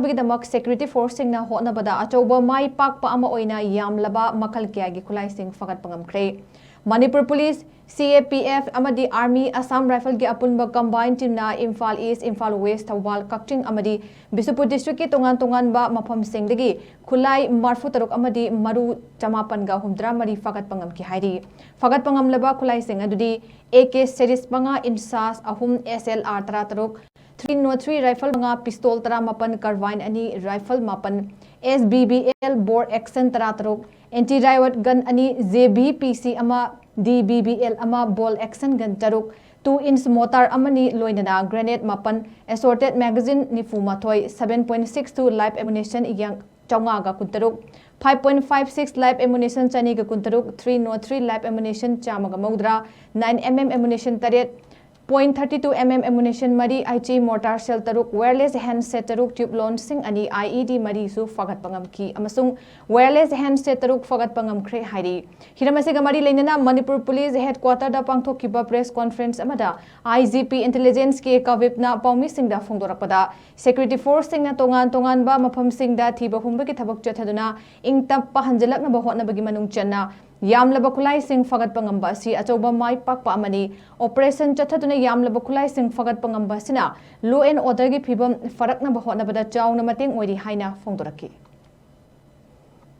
HANLAKNABAGIDAMAK security force Singna Hotnaba Da Achouba Mai Pakpa ama Oina Yamlaba Makhal Kayagi Khutlai PHAGATPA ngamkhre. Manipur Police, CAPF amadi Army Assam Rifle gi apunba combined team na Imphal East, Imphal West, Thawal, Kakching amadi Bisupur district ki tongan ba mafam singdagi Khutlai marfu taruk amadi maru chamapan ga humdra mari PHAGATPA ngamki hairi. PHAGATPA ngamlaba Khutlai sing adudi AK series panga insas ahum SLR tarataruk 303 rifle mga pistol tara mapan carbine ani rifle mapan SBBL bore action tarataruk anti riot gun ani JBPC ama DBBL ama ball action gun taruk 2-inch mortar amani loinana grenade mapan assorted magazine nifu mathoi 7.62 live ammunition igyang chaunga ga kuntaruk 5.56 live ammunition chani ga kuntaruk 303 live ammunition chamaga maudra 9mm ammunition taret 0.32 mm ammunition mari IG mortar shell taruk wireless handset taruk tube launching ani IED mari su PHAGATPA ngamki amasung wireless handset taruk PHAGATPA ngamkhre hairi hiramase ga mari leinana Manipur Police headquarter da pangthokiba press conference amada IGP intelligence ke kavipna paumi singda phongdorakpada security force singna tongan ba mafam singda thiba humba ki thabak chathaduna ingtappa hanjalaknaba hotnabagi manung channa Yamlaba Khutlai PHAGATPA ngamba si Achouba Mai Pakpa amani operation chathaduna Yamlaba Khutlai PHAGATPA ngamba sina law and order gi phibam farakna ba hotnabada chauna mateng oiri haina phongdoraki.